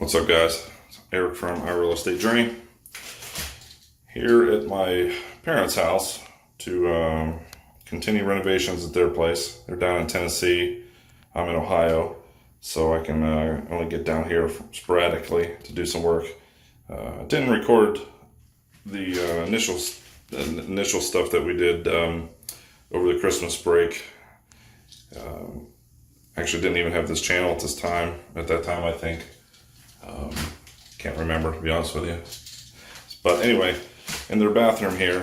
What's up, guys? It's Eric from Our Real Estate Journey here at my parents' house to continue renovations at their place. They're down in Tennessee. I'm in Ohio, so I can only get down here sporadically to do some work. I didn't record the initial stuff that we did over the Christmas break. Actually, didn't even have this channel at that time, I think. Can't remember, to be honest with you. But anyway, in their bathroom here,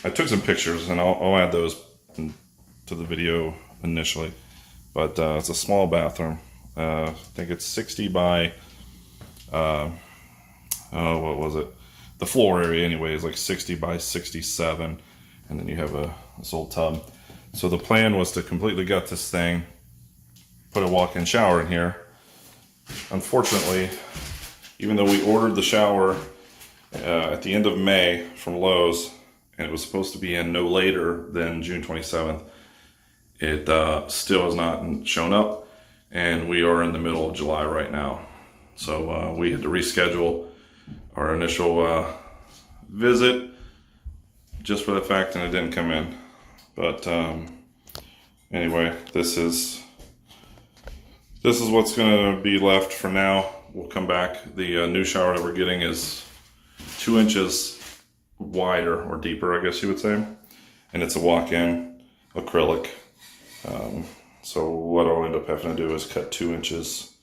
I took some pictures, and I'll add those to the video initially. But it's a small bathroom. I think it's 60 by, what was it? The floor area anyway is like 60 by 67. And then you have this old tub. So the plan was to completely gut this thing, put a walk-in shower in here. Unfortunately, even though we ordered the shower at the end of May from Lowe's, and it was supposed to be in no later than June 27th, it still has not shown up, and we are in the middle of July right now. So we had to reschedule our initial visit just for the fact that it didn't come in. But anyway, this is what's going to be left for now. We'll come back. The new shower that we're getting is 2 inches wider, or deeper, I guess you would say. And it's a walk-in acrylic. So what I'll end up having to do is cut 2 inches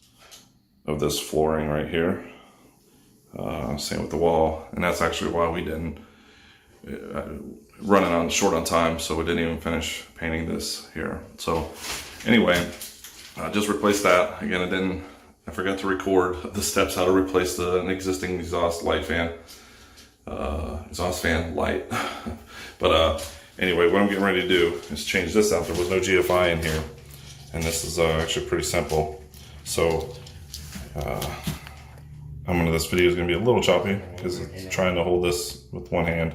of this flooring right here. Same with the wall. And that's actually why we didn't, running short on time, so we didn't even finish painting this here. So anyway, just replaced that. Again, I forgot to record the steps how to replace an existing exhaust fan light. But anyway, what I'm getting ready to do is change this out. There was no GFI in here, and this is actually pretty simple. So this video is going to be a little choppy because it's trying to hold this with one hand.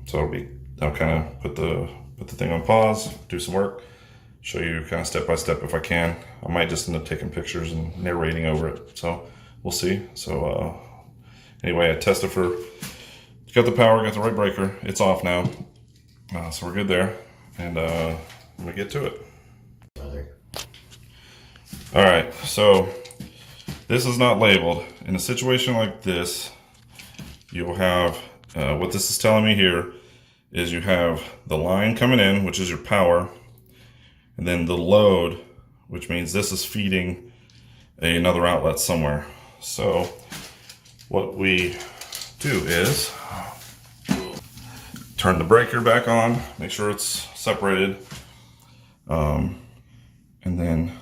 So I'll kind of put the thing on pause, do some work, show you kind of step by step if I can. I might just end up taking pictures and narrating over it, so we'll see. So anyway, I tested got the power, got the right breaker, it's off now, so we're good there, and I'm gonna get to it. All right, so this is not labeled. In a situation like this, you'll have what this is telling me here is you have the line coming in, which is your power, and then the load, which means this is feeding another outlet somewhere. So what we do is turn the breaker back on, make sure it's separated, and then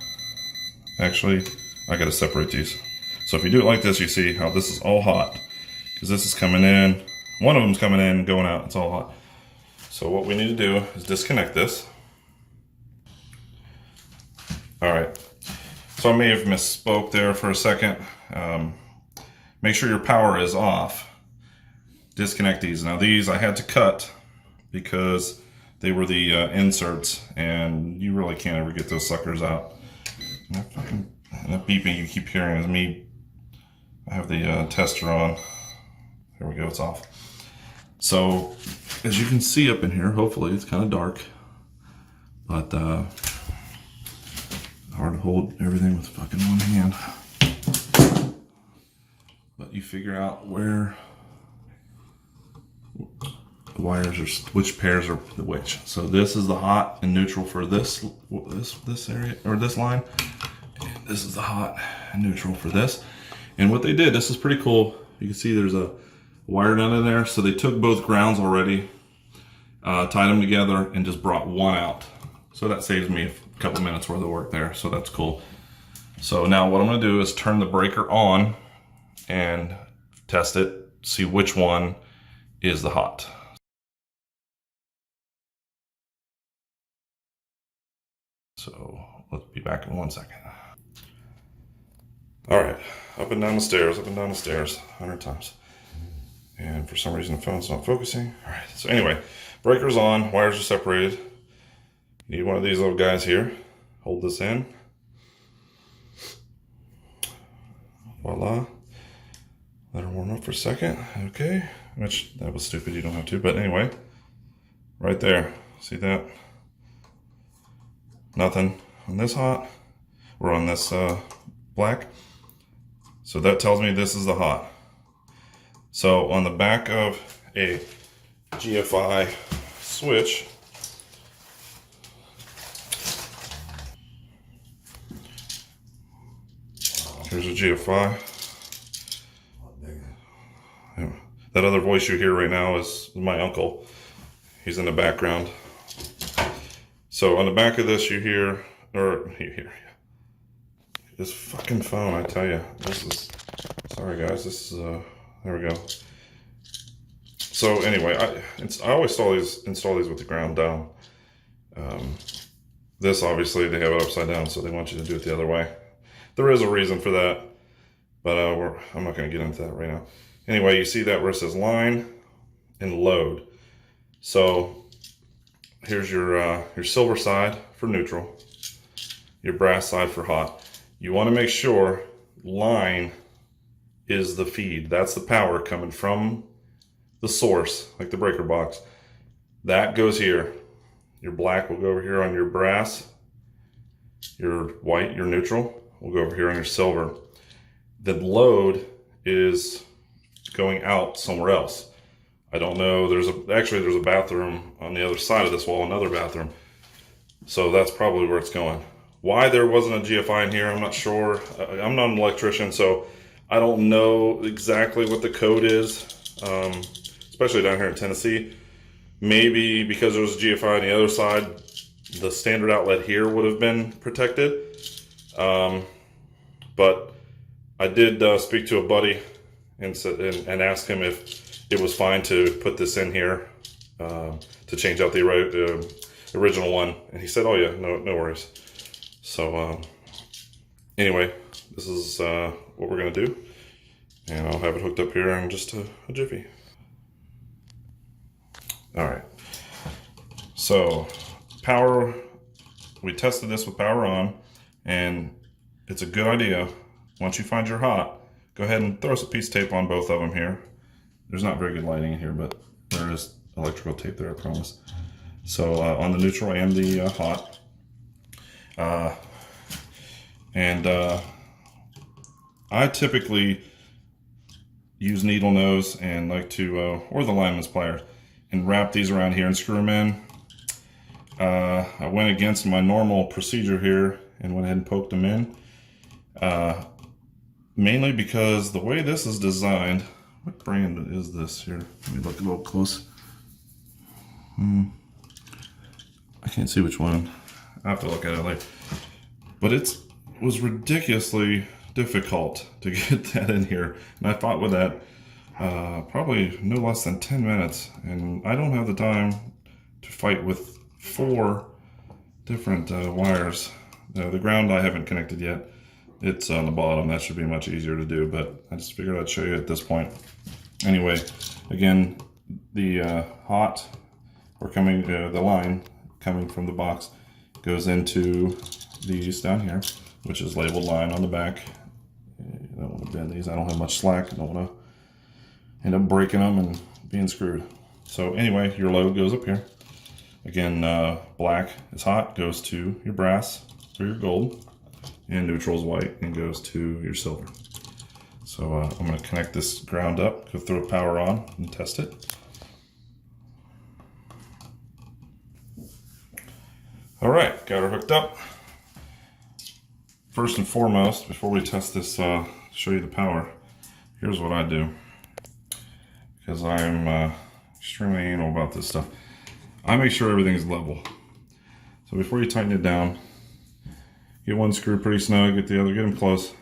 actually I gotta separate these. So if you do it like this, you see how this is all hot, because this is coming in, one of them's coming in and going out, it's all hot. So what we need to do is disconnect this. All right, so I may have misspoke there for a second. Make sure your power is off. Disconnect these. Now these I had to cut because they were the inserts, and you really can't ever get those suckers out. And that beeping you keep hearing is me. I have the tester on. There we go, it's off. So as you can see up in here, hopefully it's kind of dark, but hard to hold everything with fucking one hand. But you figure out where the wires are, which pairs are which. So this is the hot and neutral for this area, or this line. And this is the hot and neutral for this. And what they did, this is pretty cool. You can see there's a wire down in there. So they took both grounds already, tied them together, and just brought one out. So that saves me a couple minutes worth of work there. So that's cool. So now what I'm gonna do is turn the breaker on and test it, see which one is the hot. So let's be back in 1 second. All right, up and down the stairs, 100 times. And for some reason the phone's not focusing. All right, so anyway, breaker's on, wires are separated. You need one of these little guys here. Hold this in. Voila. Let her warm up for a second. Okay. Which, that was stupid. You don't have to. But anyway, right there. See that? Nothing on this hot or on this black. So that tells me this is the hot. So on the back of a GFI switch, here's a GFI. That other voice you hear right now is my uncle. He's in the background. So on the back of this you hear, this fucking phone, I tell you. This is, sorry guys, this is, there we go. So anyway, I always install these with the ground down. This obviously they have it upside down, so they want you to do it the other way. There is a reason for that, but I'm not going to get into that right now. Anyway, you see that where it says line and load. So here's your silver side for neutral, your brass side for hot. You want to make sure line is the feed. That's the power coming from the source, like the breaker box. That goes here. Your black will go over here on your brass. Your white, your neutral, will go over here on your silver. The load is going out somewhere else. I don't know. There's a bathroom on the other side of this wall, another bathroom. So that's probably where it's going. Why there wasn't a GFI in here, I'm not sure. I'm not an electrician, so I don't know exactly what the code is, especially down here in Tennessee. Maybe because there was a GFI on the other side, the standard outlet here would have been protected. But I did speak to a buddy and ask him if it was fine to put this in here to change out the original one, and he said, "Oh yeah, no worries." So anyway, this is what we're gonna do, and I'll have it hooked up here in just a jiffy. All right. So power, we tested this with power on, and it's a good idea. Once you find your hot, go ahead and throw us a piece of tape on both of them here. There's not very good lighting in here, but there is electrical tape there, I promise. So on the neutral and the hot. I typically use needle nose and like to, or the lineman's pliers, and wrap these around here and screw them in. I went against my normal procedure here and went ahead and poked them in. Mainly because the way this is designed, what brand is this here? Let me look a little close. I can't see which one. I have to look at it later. But it was ridiculously difficult to get that in here. And I fought with that probably no less than 10 minutes. And I don't have the time to fight with 4 different wires. The ground I haven't connected yet. It's on the bottom. That should be much easier to do, but I just figured I'd show you at this point. Anyway, again, the hot, or coming, the line coming from the box goes into these down here, which is labeled line on the back. I don't want to bend these. I don't have much slack. I don't want to end up breaking them and being screwed. So anyway, your load goes up here. Again, black is hot, goes to your brass or your gold, and neutral is white and goes to your silver. So I'm going to connect this ground up, go throw power on and test it. All right, got her hooked up. First and foremost, before we test this, show you the power, here's what I do. Because I'm extremely anal about this stuff. I make sure everything's level. So before you tighten it down, get one screw pretty snug, get the other, get them close,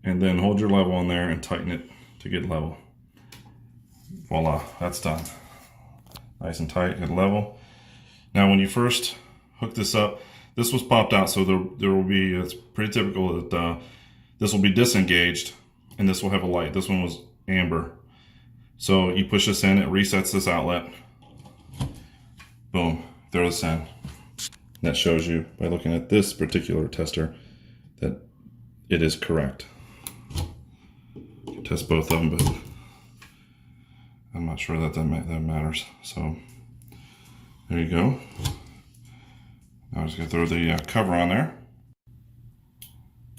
and then hold your level on there and tighten it to get level. Voila, that's done. Nice and tight and level. Now when you first hook this up, this was popped out, so there will be, it's pretty typical that this will be disengaged and this will have a light. This one was amber. So you push this in, it resets this outlet. Boom, throw this in. That shows you by looking at this particular tester that it is correct. test both of them, but I'm not sure that matters. So there you go. Now I'm just gonna throw the cover on there.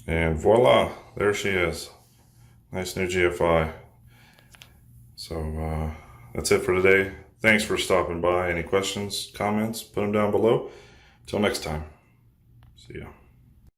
And voila, there she is. Nice new GFI. So that's it for today. Thanks for stopping by. Any questions, comments, put them down below. Till next time. See ya.